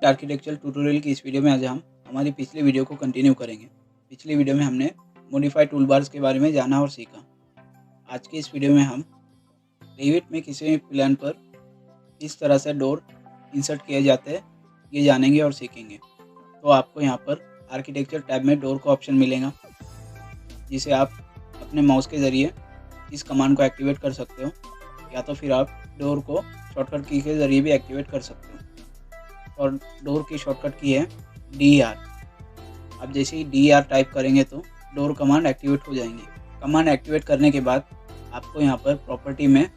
Architectural tutorial की इस video में आज हम हमारी पिछली वीडियो को कंटिन्यू करेंगे। पिछली वीडियो में हमने मॉडिफाइड टूलबार्स के बारे में जाना और सीखा। आज की इस वीडियो में हम रेविट में किसी भी प्लान पर किस तरह से डोर इंसर्ट किए जाते हैं ये जानेंगे और सीखेंगे। तो आपको यहाँ पर आर्किटेक्चर टैब में डोर का ऑप्शन मिलेगा, जिसे आप अपने माउस के ज़रिए इस कमांड को एक्टिवेट कर सकते हो, या तो फिर आप डोर को शॉर्टकट की के ज़रिए भी एक्टिवेट कर सकते हो। और डोर की शॉर्टकट की है DER। अब जैसे ही DER टाइप करेंगे तो डोर कमांड एक्टिवेट हो जाएंगी। कमांड एक्टिवेट करने के बाद आपको यहाँ पर प्रॉपर्टी में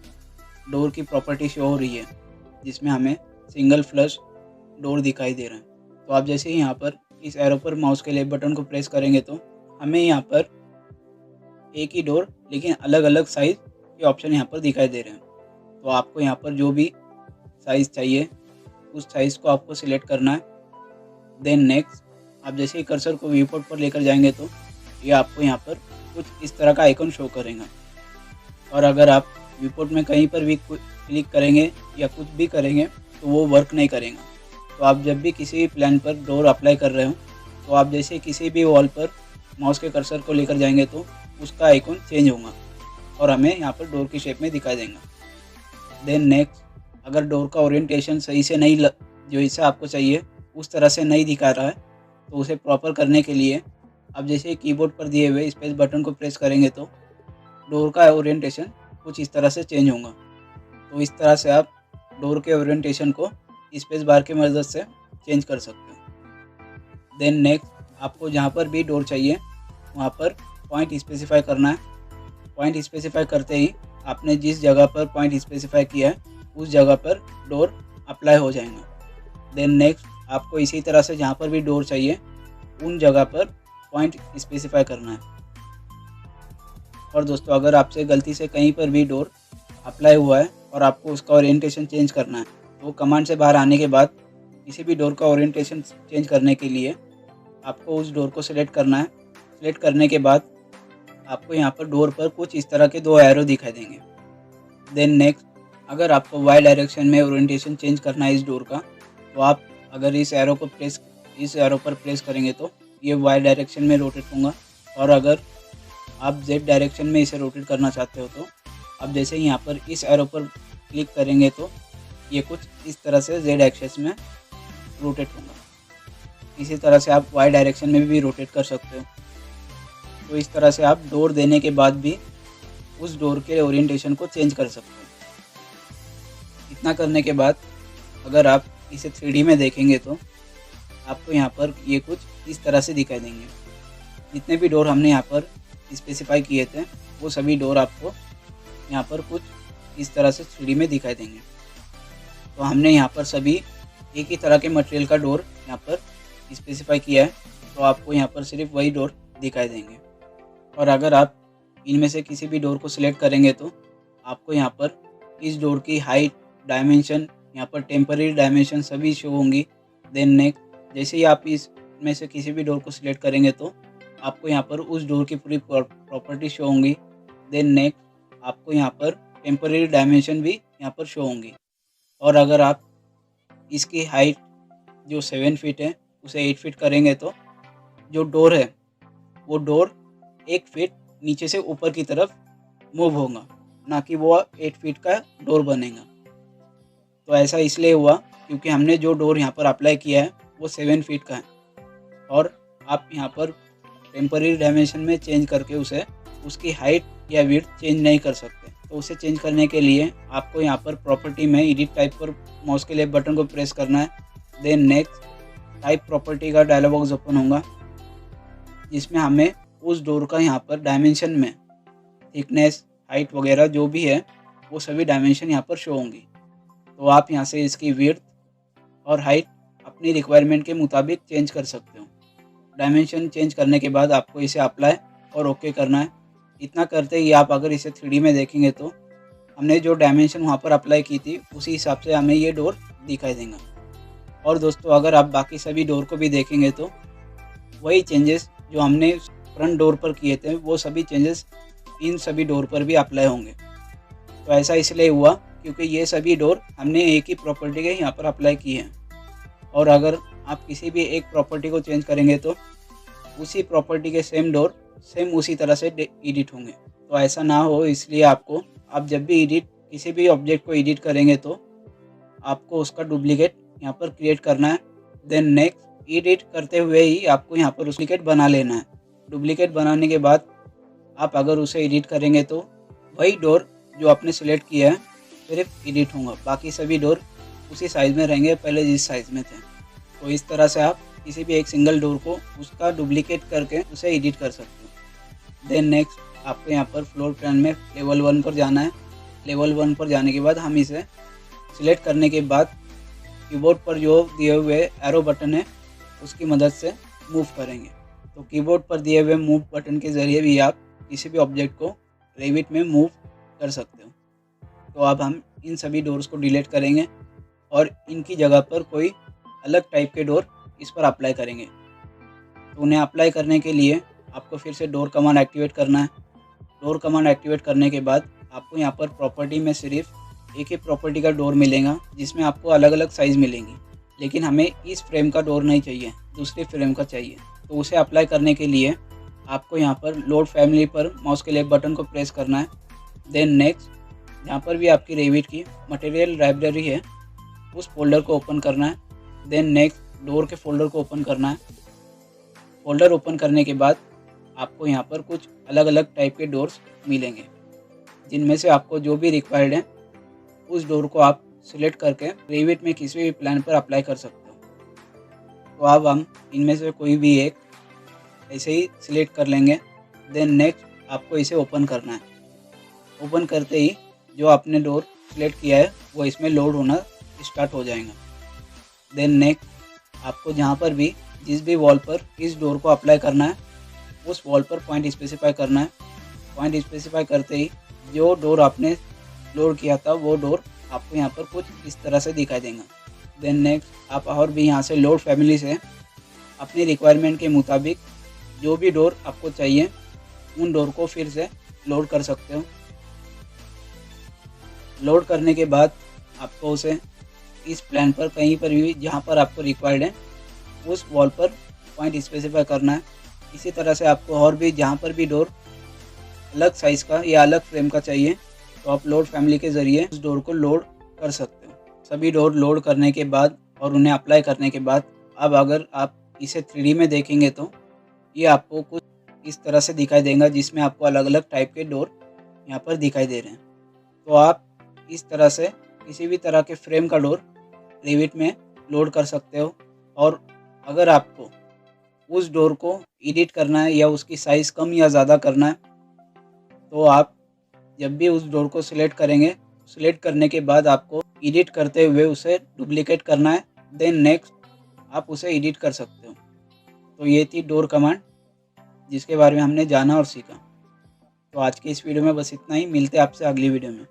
डोर की प्रॉपर्टी शो हो रही है, जिसमें हमें सिंगल फ्लश डोर दिखाई दे रहा है। तो आप जैसे ही यहाँ पर इस एरो पर माउस के लेफ्ट बटन को प्रेस करेंगे तो हमें यहाँ पर एक ही डोर लेकिन अलग अलग साइज़ के ऑप्शन यहाँ पर दिखाई दे रहे हैं। तो आपको यहाँ पर जो भी साइज़ चाहिए उस साइज़ को आपको सिलेक्ट करना है। देन नेक्स्ट, आप जैसे ही कर्सर को व्यू पोर्ट पर लेकर जाएंगे तो ये आपको यहाँ पर कुछ इस तरह का आइकन शो करेगा। और अगर आप व्यू पोर्ट में कहीं पर भी क्लिक करेंगे या कुछ भी करेंगे तो वो वर्क नहीं करेगा। तो आप जब भी किसी भी प्लान पर डोर अप्लाई कर रहे हो तो आप जैसे किसी भी वॉल पर माउस के कर्सर को लेकर जाएंगे तो उसका आइकन चेंज होगा और हमें यहाँ पर डोर की शेप में दिखाई देगा। देन नेक्स्ट, अगर डोर का ओरिएंटेशन सही से नहीं जो हिस्सा आपको चाहिए उस तरह से नहीं दिखा रहा है तो उसे प्रॉपर करने के लिए आप जैसे कीबोर्ड पर दिए हुए स्पेस बटन को प्रेस करेंगे तो डोर का ओरिएंटेशन कुछ इस तरह से चेंज होगा। तो इस तरह से आप डोर के ओरिएंटेशन को स्पेस बार की मदद से चेंज कर सकते हो। देन नेक्स्ट, आपको जहाँ पर भी डोर चाहिए वहाँ पर पॉइंट स्पेसिफाई करना है। पॉइंट स्पेसिफाई करते ही आपने जिस जगह पर पॉइंट स्पेसिफाई किया है उस जगह पर डोर अप्लाई हो जाएगा। देन नेक्स्ट, आपको इसी तरह से जहाँ पर भी डोर चाहिए उन जगह पर पॉइंट स्पेसिफाई करना है। और दोस्तों, अगर आपसे गलती से कहीं पर भी डोर अप्लाई हुआ है और आपको उसका ओरिएंटेशन चेंज करना है तो कमांड से बाहर आने के बाद किसी भी डोर का ओरिएंटेशन चेंज करने के लिए आपको उस डोर को सिलेक्ट करना है। सिलेक्ट करने के बाद आपको यहाँ पर डोर पर कुछ इस तरह के दो एरो दिखाई देंगे। देन नेक्स्ट, अगर आपको वाई डायरेक्शन में ओरिएंटेशन चेंज करना है इस डोर का तो आप अगर इस एरो पर प्रेस करेंगे तो ये वाई डायरेक्शन में रोटेट होगा। और अगर आप जेड डायरेक्शन में इसे रोटेट करना चाहते हो तो आप जैसे ही यहाँ पर इस एरो पर क्लिक करेंगे तो ये कुछ इस तरह से जेड एक्सिस में रोटेट होगा। इसी तरह से आप वाई डायरेक्शन में भी रोटेट कर सकते हो। तो इस तरह से आप डोर देने के बाद भी उस डोर के ओरिएंटेशन को चेंज कर सकते हो। इतना करने के बाद अगर आप इसे 3D में देखेंगे तो आपको यहाँ पर ये कुछ इस तरह से दिखाई देंगे। जितने भी डोर हमने यहाँ पर स्पेसिफाई किए थे वो सभी डोर आपको यहाँ पर कुछ इस तरह से 3D में दिखाई देंगे। तो हमने यहाँ पर सभी एक ही तरह के मटेरियल का डोर यहाँ पर स्पेसिफाई किया है, तो आपको यहाँ पर सिर्फ वही डोर दिखाई देंगे। और अगर आप इनमें से किसी भी डोर को सिलेक्ट करेंगे तो आपको यहाँ पर इस डोर की हाइट, डायमेंशन, यहाँ पर टेम्पररी डायमेंशन सभी शो होंगी। देन नेक्स्ट, जैसे ही आप इसमें से किसी भी डोर को सिलेक्ट करेंगे तो आपको यहाँ पर उस डोर की पूरी प्रॉपर्टी शो होंगी। देन नेक्स्ट, आपको यहाँ पर टेम्पररी डायमेंशन भी यहाँ पर शो होंगी। और अगर आप इसकी हाइट जो 7 फीट है उसे 8 फीट करेंगे तो जो डोर है वो डोर 1 फीट नीचे से ऊपर की तरफ मूव होगा, ना कि वो 8 फीट का डोर बनेगा। तो ऐसा इसलिए हुआ क्योंकि हमने जो डोर यहाँ पर अप्लाई किया है वो 7 फीट का है और आप यहाँ पर टेम्पररी डायमेंशन में चेंज करके उसकी हाइट या विड्थ चेंज नहीं कर सकते। तो उसे चेंज करने के लिए आपको यहाँ पर प्रॉपर्टी में एडिट टाइप पर माउस के लेफ्ट बटन को प्रेस करना है। देन नेक्स्ट, टाइप प्रॉपर्टी का डायलॉग बॉक्स ओपन होगा, जिसमें हमें उस डोर का यहाँ पर डायमेंशन में थिकनेस, हाइट वगैरह जो भी है वो सभी डायमेंशन यहाँ पर शो होंगी। तो आप यहाँ से इसकी विड्थ और हाइट अपनी रिक्वायरमेंट के मुताबिक चेंज कर सकते हो। डायमेंशन चेंज करने के बाद आपको इसे अप्लाई और ओके करना है। इतना करते ही आप अगर इसे 3D में देखेंगे तो हमने जो डायमेंशन वहाँ पर अप्लाई की थी उसी हिसाब से हमें ये डोर दिखाई देगा। और दोस्तों, अगर आप बाकी सभी डोर को भी देखेंगे तो वही चेंजेस जो हमने फ्रंट डोर पर किए थे वो सभी चेंजेस इन सभी डोर पर भी अप्लाई होंगे। तो ऐसा इसलिए हुआ क्योंकि ये सभी डोर हमने एक ही प्रॉपर्टी के यहाँ पर अप्लाई किए हैं। और अगर आप किसी भी एक प्रॉपर्टी को चेंज करेंगे तो उसी प्रॉपर्टी के सेम डोर सेम उसी तरह से एडिट होंगे। तो ऐसा ना हो, इसलिए आपको आप जब भी किसी भी ऑब्जेक्ट को एडिट करेंगे तो आपको उसका डुप्लीकेट यहाँ पर क्रिएट करना है। देन नेक्स्ट एडिट करते हुए ही आपको यहाँ पर डुप्लीकेट बना लेना है। डुप्लीकेट बनाने के बाद आप अगर उसे एडिट करेंगे तो वही डोर जो आपने सिलेक्ट किया है सिर्फ एडिट होगा, बाकी सभी डोर उसी साइज़ में रहेंगे पहले जिस साइज़ में थे। तो इस तरह से आप किसी भी एक सिंगल डोर को उसका डुप्लीकेट करके उसे एडिट कर सकते हो। देन नेक्स्ट आपको यहाँ पर फ्लोर प्लान में लेवल 1 पर जाना है। लेवल 1 पर जाने के बाद हम इसे सिलेक्ट करने के बाद कीबोर्ड पर जो दिए हुए एरो बटन है उसकी मदद से मूव करेंगे। तो कीबोर्ड पर दिए हुए मूव बटन के ज़रिए भी आप किसी भी ऑब्जेक्ट को रेविट में मूव कर सकते हो। तो अब हम इन सभी डोर्स को डिलीट करेंगे और इनकी जगह पर कोई अलग टाइप के डोर इस पर अप्लाई करेंगे। तो उन्हें अप्लाई करने के लिए आपको फिर से डोर कमांड एक्टिवेट करना है। डोर कमांड एक्टिवेट करने के बाद आपको यहाँ पर प्रॉपर्टी में सिर्फ एक ही प्रॉपर्टी का डोर मिलेगा जिसमें आपको अलग अलग साइज़ मिलेंगी, लेकिन हमें इस फ्रेम का डोर नहीं चाहिए, दूसरे फ्रेम का चाहिए। तो उसे अप्लाई करने के लिए आपको यहाँ पर लोड फैमिली पर माउस के लेफ्ट बटन को प्रेस करना है। देन नेक्स्ट जहाँ पर भी आपकी रेविट की मटेरियल लाइब्रेरी है उस फोल्डर को ओपन करना है। देन नेक्स्ट डोर के फोल्डर को ओपन करना है। फोल्डर ओपन करने के बाद आपको यहाँ पर कुछ अलग अलग टाइप के डोर्स मिलेंगे, जिनमें से आपको जो भी रिक्वायर्ड है उस डोर को आप सिलेक्ट करके रेविट में किसी भी प्लान पर अप्लाई कर सकते हो। तो अब हम इनमें से कोई भी एक ऐसे ही सिलेक्ट कर लेंगे। देन नेक्स्ट आपको इसे ओपन करना है। ओपन करते ही जो आपने डोर सिलेक्ट किया है वो इसमें लोड होना स्टार्ट हो जाएगा। देन नेक्स्ट आपको जहाँ पर भी जिस भी वॉल पर इस डोर को अप्लाई करना है उस वॉल पर पॉइंट स्पेसिफाई करना है। पॉइंट स्पेसिफाई करते ही जो डोर आपने लोड किया था वो डोर आपको यहाँ पर कुछ इस तरह से दिखाई देगा। देन नेक्स्ट आप और भी यहाँ से लोड फैमिली से अपनी रिक्वायरमेंट के मुताबिक जो भी डोर आपको चाहिए उन डोर को फिर से लोड कर सकते हो। लोड करने के बाद आपको उसे इस प्लान पर कहीं पर भी जहाँ पर आपको रिक्वायर्ड है उस वॉल पर पॉइंट स्पेसिफाई करना है। इसी तरह से आपको और भी जहाँ पर भी डोर अलग साइज़ का या अलग फ्रेम का चाहिए तो आप लोड फैमिली के ज़रिए उस डोर को लोड कर सकते हो। सभी डोर लोड करने के बाद और उन्हें अप्लाई करने के बाद अब अगर आप इसे 3D में देखेंगे तो ये आपको कुछ इस तरह से दिखाई देगा, जिसमें आपको अलग अलग टाइप के डोर यहाँ पर दिखाई दे रहे हैं। तो आप इस तरह से किसी भी तरह के फ्रेम का डोर रेविट में लोड कर सकते हो। और अगर आपको उस डोर को एडिट करना है या उसकी साइज़ कम या ज़्यादा करना है तो आप जब भी उस डोर को सिलेक्ट करेंगे, सिलेक्ट करने के बाद आपको एडिट करते हुए उसे डुप्लीकेट करना है। देन नेक्स्ट आप उसे एडिट कर सकते हो। तो ये थी डोर कमांड जिसके बारे में हमने जाना और सीखा। तो आज की इस वीडियो में बस इतना ही। मिलते हैं आपसे अगली वीडियो में।